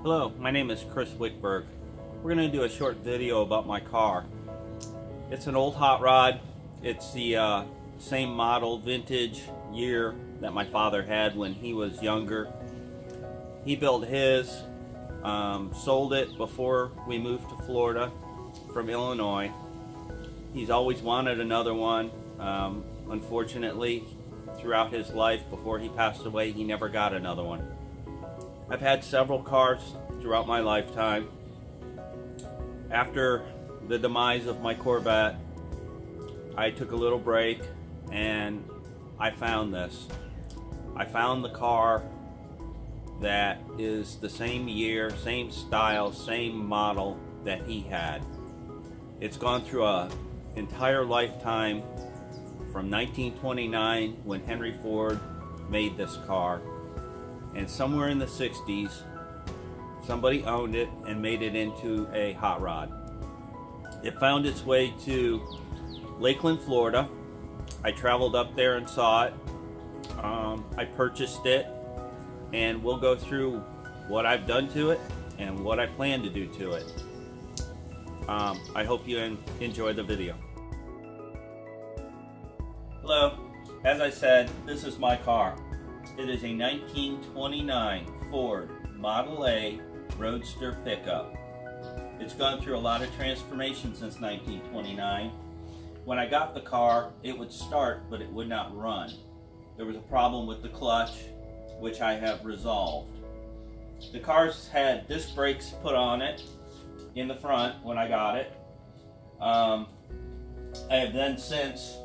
Hello, my name is Chris Wicburg. We're going to do a short video about my car. It's an old hot rod. It's the same model, vintage year that my father had when he was younger. He built his, sold it before we moved to Florida from Illinois. He's always wanted another one. Unfortunately, throughout his life, before he passed away, he never got another one. I've had several cars throughout my lifetime. After the demise of my Corvette, I took a little break and I found this. I found the car that is the same year, same style, same model that he had. It's gone through an entire lifetime from 1929 when Henry Ford made this car, and somewhere in the 60s somebody owned it and made it into a hot rod. It found its way to Lakeland, Florida. I traveled up there and saw it. I purchased it, and we'll go through what I've done to it and what I plan to do to it. I hope you enjoy the video. Hello, as I said, this is my car. It is a 1929 Ford Model A Roadster pickup. It's gone through a lot of transformation since 1929. When I got the car, it would start, but it would not run. There was a problem with the clutch, which I have resolved. The car's had disc brakes put on it in the front when I got it. I have then since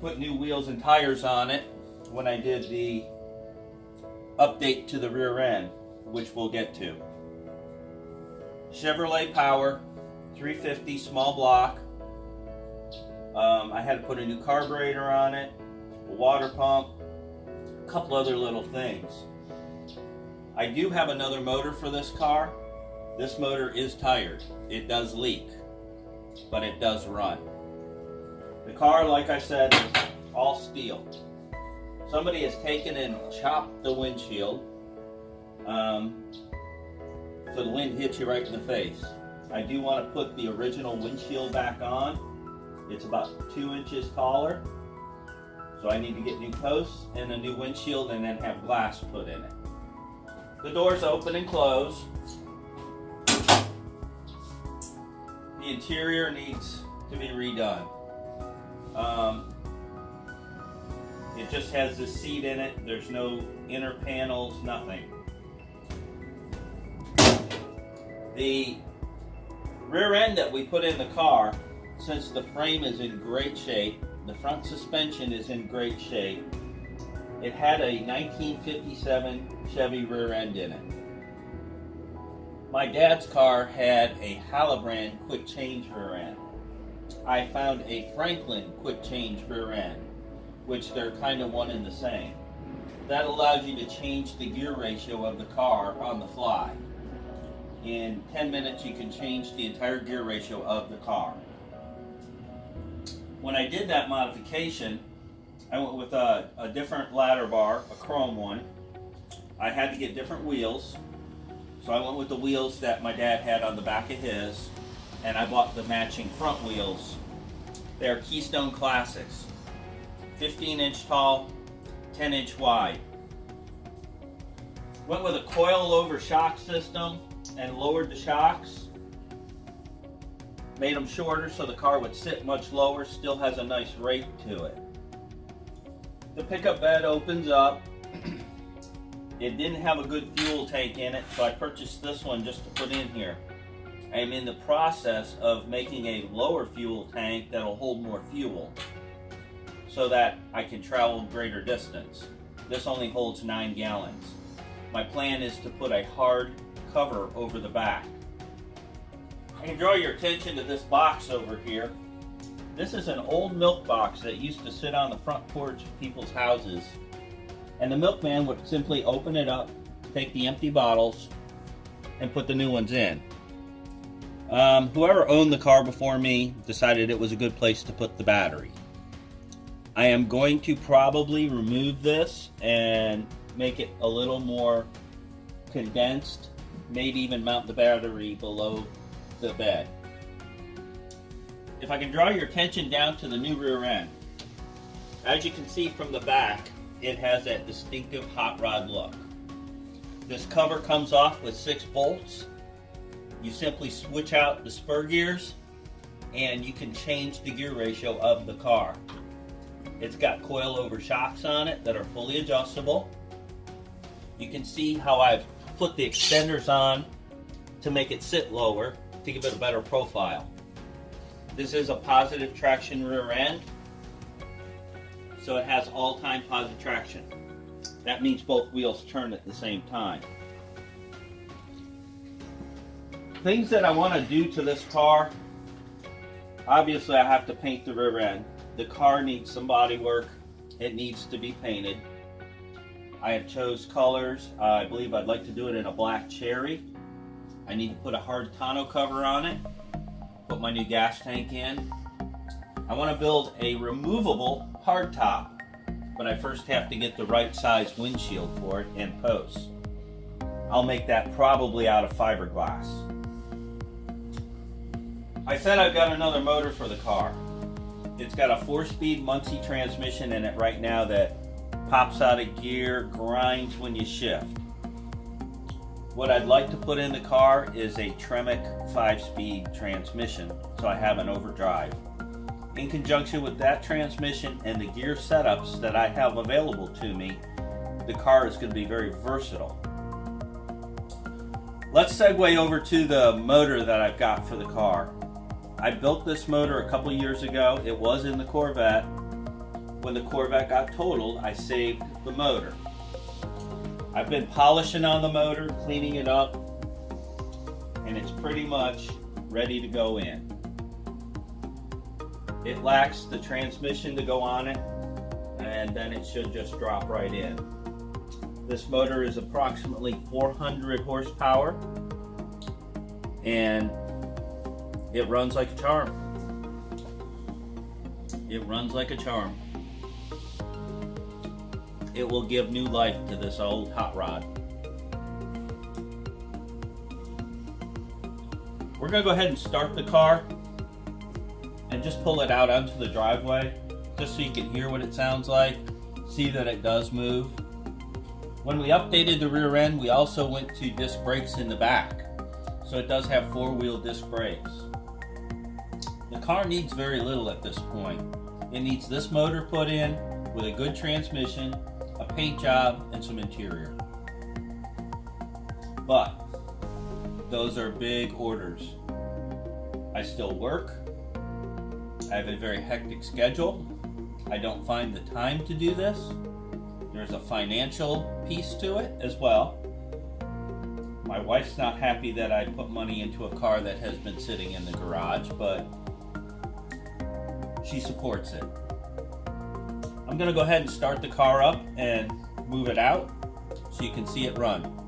put new wheels and tires on it when I did the update to the rear end, which we'll get to. Chevrolet Power 350 small block. I had to put a new carburetor on it, a water pump, a couple other little things. I do have another motor for this car. This motor is tired. It does leak, but it does run. The car, like I said, is all steel. Somebody has taken and chopped the windshield so the wind hits you right in the face. I do want to put the original windshield back on. It's about 2 inches taller, so I need to get new posts and a new windshield and then have glass put in it. The doors open and close. The interior needs to be redone. It just has this seat in it. There's no inner panels, nothing. The rear end that we put in the car, since the frame is in great shape, the front suspension is in great shape, it had a 1957 Chevy rear end in it. My dad's car had a Halabrand quick change rear end. I found a Franklin quick change rear end, which they're kind of one and the same. That allows you to change the gear ratio of the car on the fly. In 10 minutes you can change the entire gear ratio of the car. When I did that modification, I went with a different ladder bar, a chrome one. I had to get different wheels, so I went with the wheels that my dad had on the back of his, and I bought the matching front wheels. They're Keystone Classics. 15-inch tall, 10-inch wide. Went with a coil-over shock system and lowered the shocks. Made them shorter so the car would sit much lower, still has a nice rate to it. The pickup bed opens up. It didn't have a good fuel tank in it, so I purchased this one just to put in here. I am in the process of making a lower fuel tank that'll hold more fuel, so that I can travel greater distance. This only holds 9 gallons. My plan is to put a hard cover over the back. I can draw your attention to this box over here. This is an old milk box that used to sit on the front porch of people's houses. And the milkman would simply open it up, take the empty bottles, and put the new ones in. Whoever owned the car before me decided it was a good place to put the battery. I am going to probably remove this and make it a little more condensed, maybe even mount the battery below the bed. If I can draw your attention down to the new rear end, as you can see from the back, it has that distinctive hot rod look. This cover comes off with 6 bolts. You simply switch out the spur gears and you can change the gear ratio of the car. It's got coilover shocks on it that are fully adjustable. You can see how I've put the extenders on to make it sit lower to give it a better profile. This is a positive traction rear end, so it has all-time positive traction. That means both wheels turn at the same time. Things that I want to do to this car, obviously I have to paint the rear end. The car needs some body work. It needs to be painted. I have chose colors. I believe I'd like to do it in a black cherry. I need to put a hard tonneau cover on it. Put my new gas tank in. I want to build a removable hardtop, but I first have to get the right size windshield for it and posts. I'll make that probably out of fiberglass. I said I've got another motor for the car. It's got a 4-speed Muncie transmission in it right now that pops out of gear, grinds when you shift. What I'd like to put in the car is a Tremec 5-speed transmission, so I have an overdrive. In conjunction with that transmission and the gear setups that I have available to me, the car is going to be very versatile. Let's segue over to the motor that I've got for the car. I built this motor a couple years ago. It was in the Corvette. When the Corvette got totaled, I saved the motor. I've been polishing on the motor, cleaning it up, and it's pretty much ready to go in. It lacks the transmission to go on it, and then it should just drop right in. This motor is approximately 400 horsepower, and it runs like a charm. It runs like a charm. It will give new life to this old hot rod. We're going to go ahead and start the car and just pull it out onto the driveway just so you can hear what it sounds like, see that it does move. When we updated the rear end, we also went to disc brakes in the back, so it does have 4-wheel disc brakes. The car needs very little at this point. It needs this motor put in with a good transmission, a paint job, and some interior. But those are big orders. I still work. I have a very hectic schedule. I don't find the time to do this. There's a financial piece to it as well. My wife's not happy that I put money into a car that has been sitting in the garage, but she supports it. I'm going to go ahead and start the car up and move it out so you can see it run.